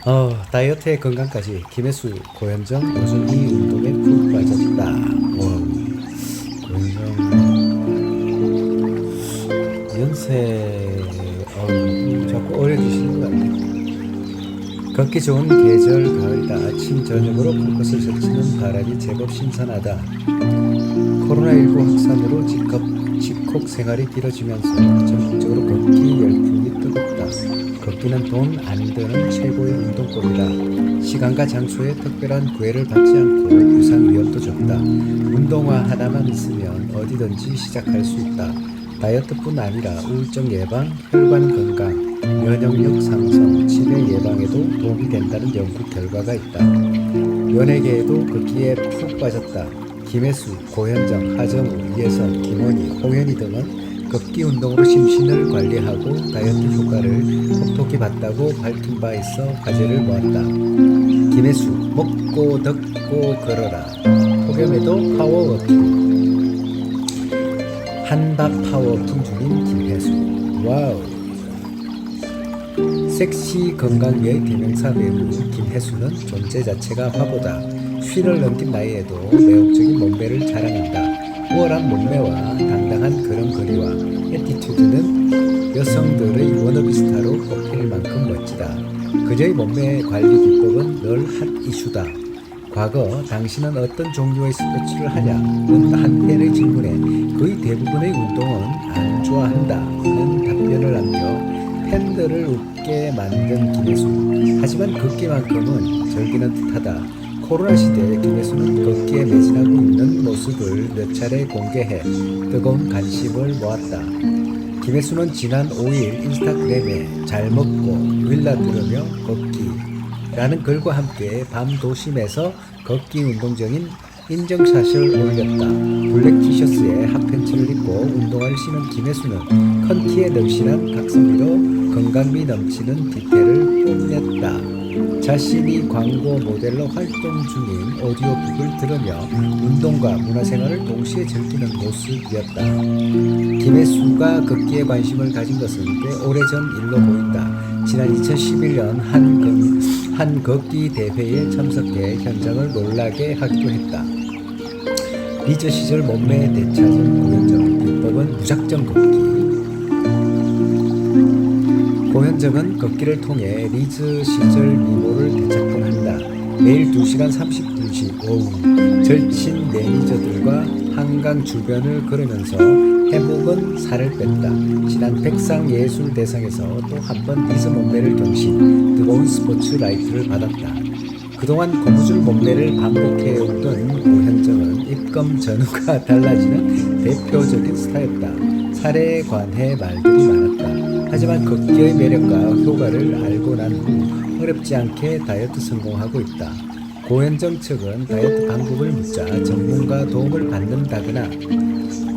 다이어트에 건강까지 김혜수, 고현정 요즘 이 운동에 푹 빠졌다. 고현정 연세 자꾸 어려지시는 것 같네. 걷기 좋은 계절 가을이다. 아침 저녁으로 벚꽃을 적치는 바람이 제법 신선하다. 코로나19 확산으로 집콕 생활이 길어지면서 전국적으로 걷기 열풍이 뜨겁다. 걷기는 돈 안 드는 최고의 운동법이다. 시간과 장소에 특별한 구애를 받지 않고 부상 위험도 적다. 운동화 하나만 있으면 어디든지 시작할 수 있다. 다이어트뿐 아니라 우울증 예방, 혈관 건강, 면역력 상승, 치매 예방에도 도움이 된다는 연구 결과가 있다. 연예계에도 걷기에 푹 빠졌다. 김혜수, 고현정, 하정우, 이혜선, 김원희, 홍현희 등은 걷기 운동으로 심신을 관리하고 다이어트 효과를 톡톡히 봤다고 밝힌 바 있어 화제를 모았다. 김혜수, 먹고 걷고 걸어라. 폭염에도 파워워킹. 한밥 파워워킹 중인 김혜수. 와우. 섹시 건강미의 대명사 배우 김혜수는 존재 자체가 화보다. 쉰을 넘긴 나이에도 매혹적인 몸매를 자랑한다. 우월한 몸매와 당당한 걸음걸이와 애티튜드는 여성들의 워너비 스타로 꼽힐 만큼 멋지다. 그녀의 몸매 관리 기법은 늘 핫 이슈다. 과거 당신은 어떤 종류의 스포츠를 하냐?는 한 팬의 질문에 거의 대부분의 운동은 안 좋아한다는 답변을 남겨 팬들을 웃게 만든 김혜수. 하지만 걷기만큼은 즐기는 듯하다. 코로나 시대에 김혜수는 걷기에 매진하고 있는 모습을 몇 차례 공개해 뜨거운 관심을 모았다. 김혜수는 지난 5일 인스타그램에 잘 먹고 윌라 들으며 걷기라는 글과 함께 밤 도심에서 걷기 운동적인 인증샷을 올렸다. 블랙 티셔츠에 핫팬츠를 입고 운동화를 신은 김혜수는 컨 키에 늘씬한 각선미로 건강미 넘치는 디테일을 뽐냈다. 자신이 광고 모델로 활동 중인 오디오북을 들으며 운동과 문화생활을 동시에 즐기는 모습이었다. 김혜수가 걷기에 관심을 가진 것은 꽤 오래전 일로 보인다. 지난 2011년 한 걷기 대회에 참석해 현장을 놀라게 하기도 했다. 리즈 시절 몸매에 되찾은 고현정. 비법은 무작정 걷기. 고현정은 걷기를 통해 리즈 시절 미모를 되찾곤 한다. 매일 2시간 30분씩 오후 절친 매니저들과 한강 주변을 걸으면서 해묵은 살을 뺐다. 지난 백상예술대상에서 또 한 번 리즈 몸매를 경신, 뜨거운 스포트라이트를 받았다. 그동안 고무줄 몸매를 반복해오던 고현정은 입금 전후가 달라지는 대표적인 스타였다. 살에 관해 말들이 많았다. 하지만 걷기의 매력과 효과를 알고 난 후 어렵지 않게 다이어트 성공하고 있다. 고현정 측은 다이어트 방법을 묻자 전문가 도움을 받는다거나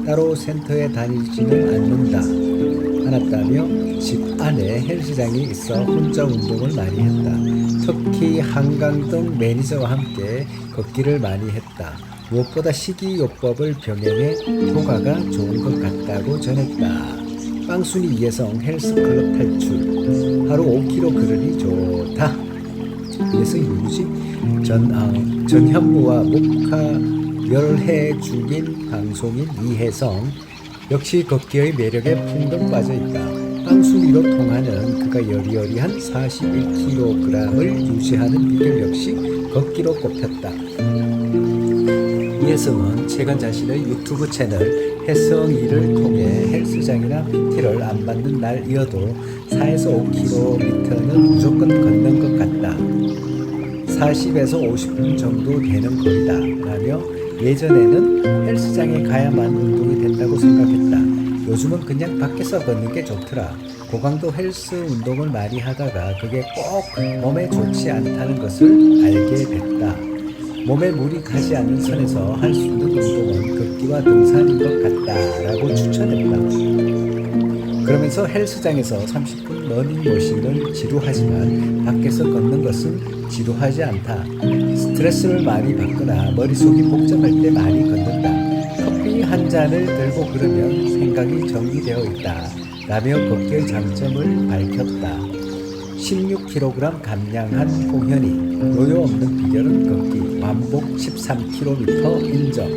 따로 센터에 다니지는 않았다며 집 안에 헬스장이 있어 혼자 운동을 많이 했다. 특히 한강 등 매니저와 함께 걷기를 많이 했다. 무엇보다 식이요법을 병행해 효과가 좋은 것 같다고 전했다. 빵순이 이혜성 헬스클럽 탈출. 하루 5kg 걸으니 좋다. 이혜성이 누구지? 전현무와 목화 열해 중인 방송인 이혜성. 역시 걷기의 매력에 풍덩 빠져있다. 빵순이로 통하는 그가 여리여리한 41kg을 유지하는 비결 역시 걷기로 꼽혔다. 이혜성은 최근 자신의 유튜브 채널 혜성이를 통해 헬스장이나 PT를 안 받는 날이어도 4에서 5km는 무조건 걷는 것 같다. 40에서 50분 정도 되는 거리다 라며 예전에는 헬스장에 가야만 운동이 된다고 생각했다. 요즘은 그냥 밖에서 걷는 게 좋더라. 고강도 헬스 운동을 많이 하다가 그게 꼭 몸에 좋지 않다는 것을 알게 됐다. 몸에 무리 가지 않는 선에서 할 수 있는 운동은 걷기와 등산인 것 같다라고 추천했다. 그러면서 헬스장에서 30분 러닝머신을 지루하지만 밖에서 걷는 것은 지루하지 않다. 스트레스를 많이 받거나 머릿속이 복잡할 때 많이 걷는다. 커피 한 잔을 들고 걸으면 생각이 정리되어 있다 라며 걷기의 장점을 밝혔다. 16kg 감량한 홍현희, 요요 없는 비결은 걷기, 완복 13km 인정.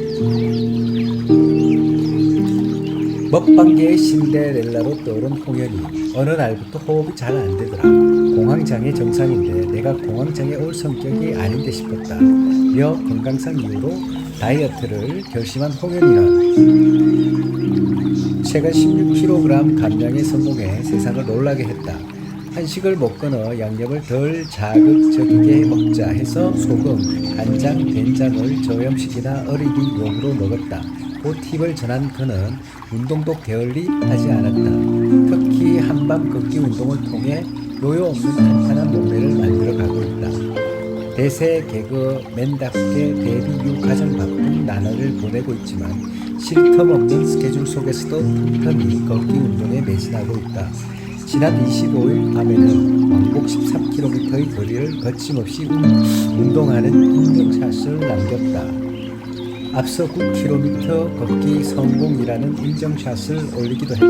먹방계의 신데렐라로 떠오른 홍현희, 어느 날부터 호흡이 잘 안 되더라. 공황장애 정상인데 내가 공황장애 올 성격이 아닌데 싶었다. 이어 건강상 이유로 다이어트를 결심한 홍현희는 최근 16kg 감량에 성공해 세상을 놀라게 했다. 한식을 먹거나 양념을 덜 자극적이게 먹자 해서 소금, 간장, 된장을 저염식이나 어리기 용으로 먹었다. 그 팁을 전한 그는 운동도 게을리하지 않았다. 특히 한밤 걷기 운동을 통해 요요 없는 탄탄한 몸매를 만들어가고 있다. 대세 개그 맨답게 데뷔 이후 가장 바쁜 나날을 보내고 있지만 쉴 틈 없는 스케줄 속에서도 틈틈이 걷기 운동에 매진하고 있다. 지난 25일 밤에는 왕복 13km의 거리를 거침없이 운동하는 인증샷을 남겼다. 앞서 9km 걷기 성공이라는 인증샷을 올리기도 했다.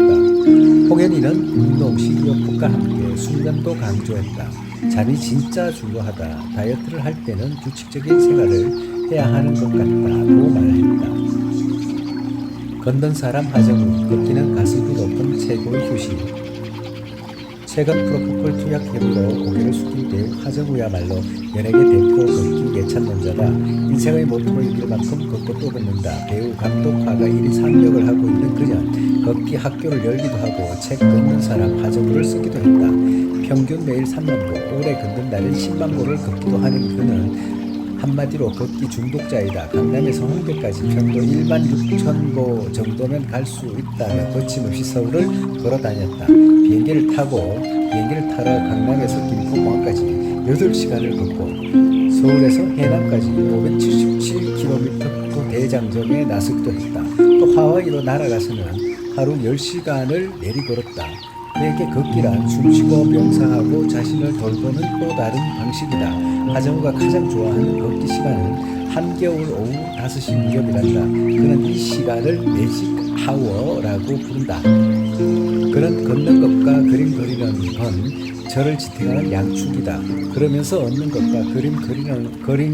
홍현희는 운동 식이요법과 함께 숙면도 강조했다. 잠이 진짜 중요하다. 다이어트를 할 때는 규칙적인 생활을 해야 하는 것 같다고 말했다. 걷는 사람 하정우, 걷기는 가성비 높은 최고의 휴식. 최근 프로포폴 투약 혐의로 고개를 숙인 배우 하정우야말로 연예계 대표 걷기 예찬론자다. 인생의 모토로 이길 만큼 걷고 또 걷는다. 배우, 감독, 화가 1인 3역을 하고 있는 그년, 걷기 학교를 열기도 하고 책 걷는 사람 하정우를 쓰기도 했다. 평균 매일 3만보, 오래 걷는 날엔 10만보를 걷기도 하는 그는 한마디로 걷기 중독자이다. 강남에서 홍대까지 편도 1만 6천 보 정도면 갈 수 있다며 거침없이 서울을 걸어다녔다. 비행기를 타러 강남에서 김포공항까지 8시간을 걷고 서울에서 해남까지 577km 대장정에 나서기도 했다. 또 하와이로 날아가서는 하루 10시간을 내리걸었다. 그에게 걷기란 숨쉬고 명상하고 자신을 돌보는 또 다른 방식이다. 하정우가 가장 좋아하는 걷기 시간은 한겨울 오후 5시 무렵이란다. 그는 이 시간을 매직 하워라고 부른다. 그는 걷는 것과 그림 그리는 건 저를 지탱하는 양축이다. 그러면서 얻는 것과 그림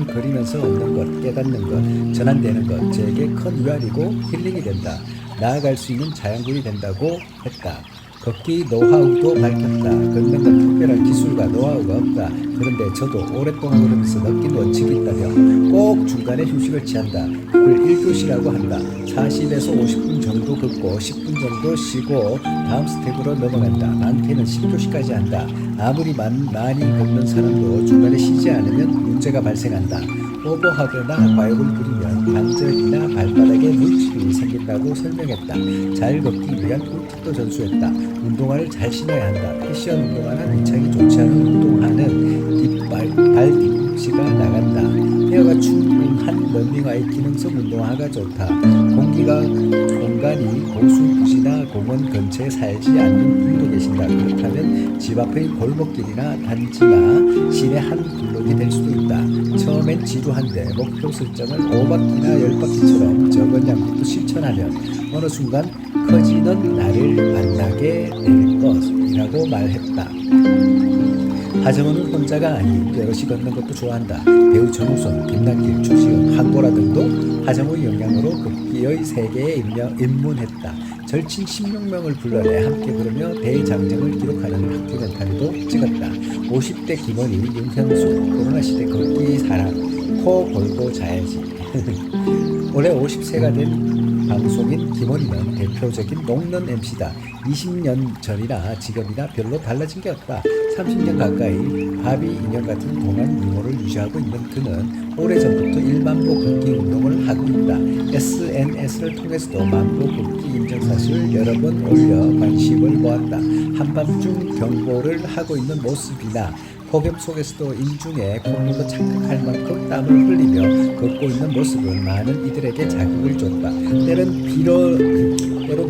그리면서 얻는 것, 깨닫는 것, 전환되는 것, 저에게 큰 위안이고 힐링이 된다. 나아갈 수 있는 자양분이 된다고 했다. 걷기 노하우도 밝혔다. 걷는 건 특별한 기술과 노하우가 없다. 그런데 저도 오랫동안 걸으면서 느낀 원칙이 있다며 꼭 중간에 휴식을 취한다. 그걸 1교시라고 한다. 40에서 50분 정도 걷고 10분 정도 쉬고 다음 스텝으로 넘어간다. 많게는 10교시까지 한다. 아무리 많이 걷는 사람도 중간에 쉬지 않으면 문제가 발생한다. 오버하거나 과욕을 부리면 관절이나 발바닥에 물집이 생긴다고 설명했다. 잘 걷기 위한 꿀팁도 전수했다. 운동화를 잘 신어야 한다. 패션 운동화는 위창이 좋지 않은 운동화는 발 뒤꿈치가 나간다. 헤어가 충분한 런닝화의 기능성 운동화가 좋다. 공간이 고수부지나 공원 근처에 살지 않는 분도 계신다. 그렇다면 집 앞의 골목길이나 단지나 시내 한 블록이 될 수도 있다. 처음엔 지루한데 목표 설정을 5바퀴나 10바퀴처럼 적은 양부터 실천하면 어느 순간 커지는 나를 만나게 될 것이라고 말했다. 하정우는 혼자가 아닌 여럿이 걷는 것도 좋아한다. 배우 정우성, 김남길, 추시은, 황보라 등도 하정우의 영향으로 걷기의 세계에 입문했다. 절친 16명을 불러내 함께 부르며 대장정을 기록하는 다큐멘터리도 찍었다. 50대 김원희, 윤현수, 코로나시대 걷기 사랑, 코 골고 자야지. 올해 50세가 된 방송인 김원희는 대표적인 녹는 MC다. 20년 전이나 지금이나 별로 달라진 게 없다. 30년 가까이 바비 인형 같은 동안 미모를 유지하고 있는 그는 오래전부터 1만보 걷기 운동을 하고 있다. SNS를 통해서도 만보 걷기 인증샷을 여러 번 올려 관심을 모았다. 한밤중 경보를 하고 있는 모습이나 폭염 속에서도 인중에 콧물도 착각할 만큼 땀을 흘리며 걷고 있는 모습은 많은 이들에게 자극을 줬다. 때론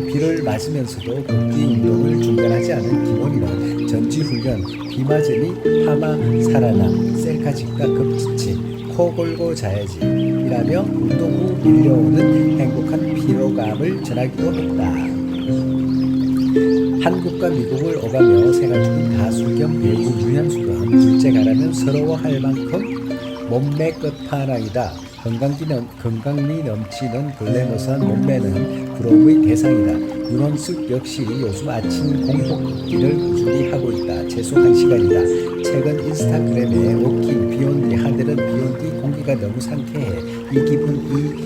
비를 맞으면서도 걷기 운동을 중단하지 않은 김원희는 전지훈련, 비 맞으니 파마 살아나, 셀카 집과 급지치, 코 골고 자야지 이라며 운동 후 밀려오는 행복한 피로감을 전하기도 했다. 한국과 미국을 오가며 생활 중인 가수 겸 배우 유현수는 둘째 가라면 서러워할 만큼 몸매 끝판왕이다. 건강미 넘치는 글래머스한 몸매는 부러움의 대상이다. 윤원숙 역시 요즘 아침 공복 걷기를 꾸준히 하고 있다. 최소 1시간이다. 최근 인스타그램에 워킹 비욘디 하늘은 비욘디 공기가 너무 상쾌해. 이 기분 이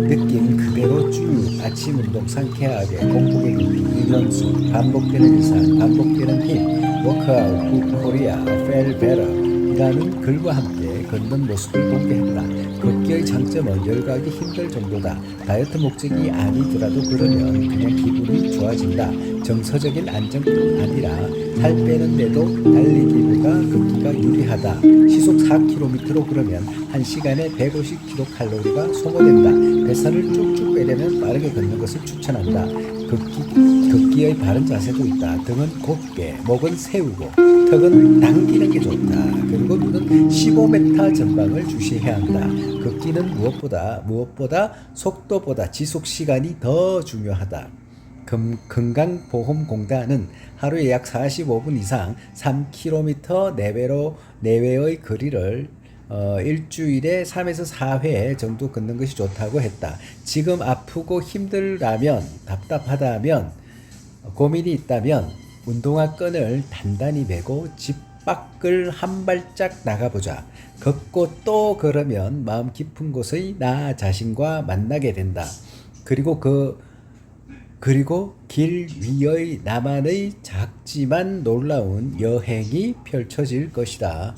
느낌 그대로 쭉 아침 운동 상쾌하게 공복의 깊이 윤원숙 반복되는 일상 반복되는 힘 워크아웃 굿 코리아 펠 베러 이라는 글과 함께 걷는 모습을 공개했다. 걷기의 장점은 열가하기 힘들 정도다. 다이어트 목적이 아니더라도 그러면 그냥 기분이 좋아진다. 정서적인 안정뿐 아니라 살 빼는데도 달리기보다 걷기가 유리하다. 시속 4km로 그러면 1시간에 150kcal가 소모된다. 뱃살을 쭉쭉 빼려면 빠르게 걷는 것을 추천한다. 걷기의 바른 자세도 있다. 등은 곱게, 목은 세우고, 턱은 당기는 게 좋다. 그리고 눈은 15m 전방을 주시해야 한다. 걷기는 무엇보다 속도보다 지속 시간이 더 중요하다. 건강보험공단은 하루에 약 45분 이상 3km 내외의 거리를 일주일에 3에서 4회 정도 걷는 것이 좋다고 했다. 지금 아프고 힘들다면 답답하다면 고민이 있다면 운동화 끈을 단단히 매고 집 밖을 한 발짝 나가보자. 걷고 또 걸으면 마음 깊은 곳의 나 자신과 만나게 된다. 그리고 길 위의 나만의 작지만 놀라운 여행이 펼쳐질 것이다.